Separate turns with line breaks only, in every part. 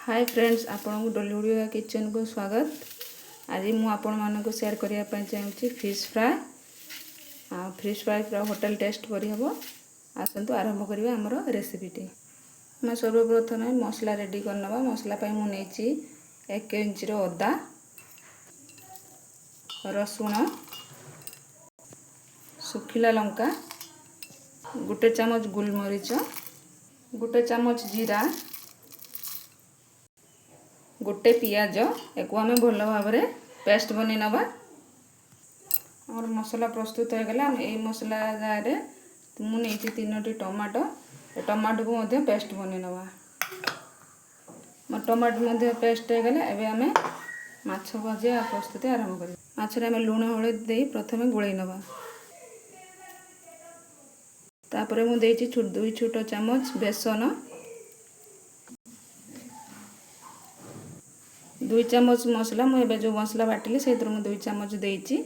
Hi friends, आपन को Dollywood kitchen को स्वागत। आज मु आपण मानको शेयर करिया पय चाहूची फिश फ्राई। फिश फ्राई पूरा होटल टेस्ट करी हबो। आसंतु आरंभ करिया हमरो रेसिपीटी। मैं सर्वप्रथम मसला रेडी करनबा। मसला पय मु नेची 1 इंच रो अदा, रसुण, सुखिला लंका, गोटे चम्मच गोलमरीच, गोटे चम्मच जीरा, गोटे पियाज एको आम भल भाव पेस्ट बन नवा। और मसला प्रस्तुत हो गला। यही मसला जारे मुझे 3टी टमाटो टमाटो को मध्य पेस्ट बन नवा। टमाटो मध्य पेस्ट हो गले। एबे आमे माछ भजिया प्रस्तुति आरंभ करिया। माछरे आमे लूण हळदी दे प्रथमे गोळै नवा। तापरे मु देछि 2 छोट चम्मच बेसन, 2 चम्मच मसला मुझे जो मसला बाटिली से 2 चम्मच देछि।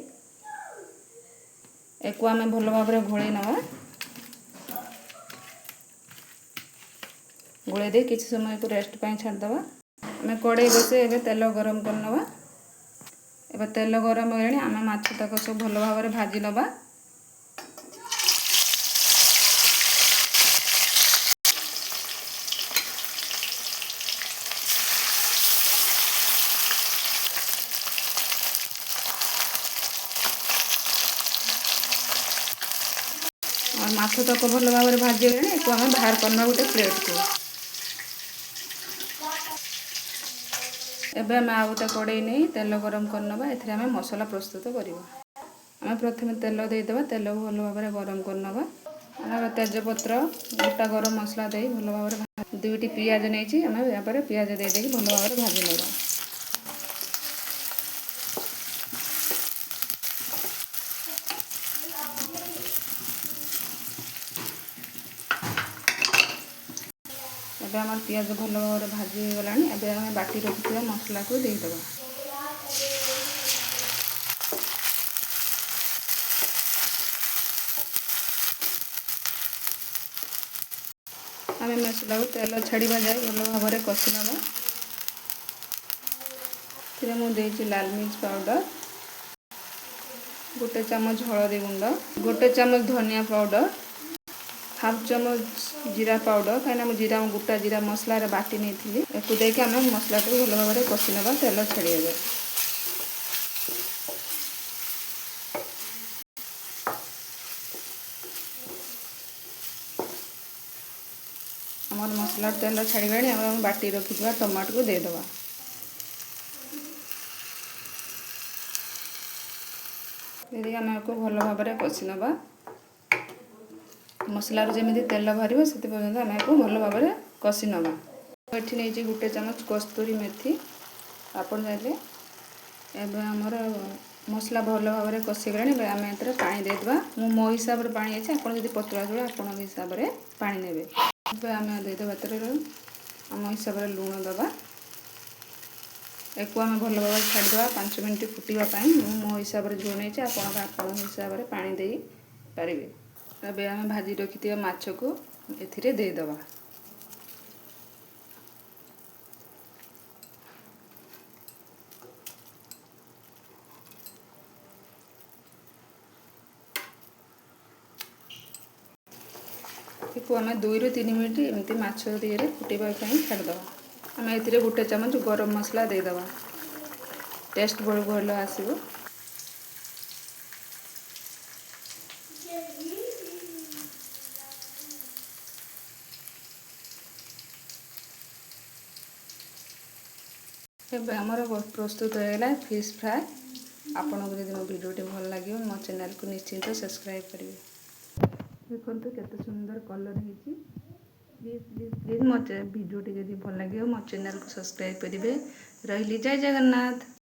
एको आमे भल भाव घोड़े नवा। घोड़े दे किसी समय को रेस्ट पाई छाड़ दवा। आमे कड़ाई बसे एबे तेल गरम कर नवा। एबे तेल गरम होगलानी आमे माछ तक सब भल भाव भाजी नवा। और माछ तक भल भाव भाजी गले को आमे बाहर करना गोटे प्लेट को। एबे आमे आ गोटे कड़ाई नहीं तेल गरम करनबा। एथिरे आमे मसला प्रस्तुत करिबा। आमे प्रथमे तेल दे देबा। तेल को भल भाव गरम करनबा। आमे तेजपत्र, गोटा गरम मसला दे भल भाव 2टी पियाज नेछि। आमे या पर पियाज दे दे भल भाव भाजी लेबा। एबे हमर पियाज भल भाव भाजी गलानी। एबे आमे बाटी रखिथिया मसला को दे देबा। आमे मसला को तेल छाड़ीबा जाय भल भाव कषि नबा। फिर मु देछि लाल मिर्च पाउडर, गोटे चम्मच हळदी गुंड, गोटे चम्मच धनिया पाउडर, हाफ चम्मच जीरा पाउडर। कहीं मु जीरा गोटा जीरा मसला रे बाटी नहीं थी। एको देके आमे मसला को भल भाव कषि नबा। तेल छाड़ी एबे हमर मसला तेल छाड़ीबानी। आमे बाटी रखिथिबा टमाटो को दे देबा। यदि आमे को भल भाव कषि नबा। मसला रो जेमिति तेल बाहरिबो सेति पर्यंत आमे को भल भाव कषि नबा। एठी नै जे गोटे चम्मच कस्तूरी मेथी आपन जाइले। एबे हमर मसला भल भाव कषि गलानी। एबे आमे एतरे पानी दे देबा। मो हिसाब रे पानी अछि। आपन जदि पतला जोड़ा आपन हिसाब रे पानी नेबे। एबे आमे दे देबा एतरे हम हिसाब रे लूण दबा। एको आमे भल भाव छाड़ी देबा 5 मिनिट फुटिबा पई। मो हिसाब रे जो नै छै आपन हिसाब रे पानी देई परिबे। एबे आमे भाजी रखिथिबा माछ को एथिरे दे देबा। एको आमे 2 ରୁ 3 मिनिट एमती माछ दिए फुटिबा पई छाड़ देबा। आमे एथिरे गोटे चम्मच गरम मसला दे देबा। टेस्ट बड़ भल आसीबो। एबे हमर प्रस्तुत हो गला फिश फ्राई। आपन को जदि मो वीडियोटी भल लागियो मो चैनल को निश्चिंत सब्सक्राइब करिवे। देखंतु केते सुंदर कलर हेछि। प्लीज मो वीडियोटी जदि भल लागियो मो चैनल को सब्सक्राइब करिवे। रहिली जय जगन्नाथ।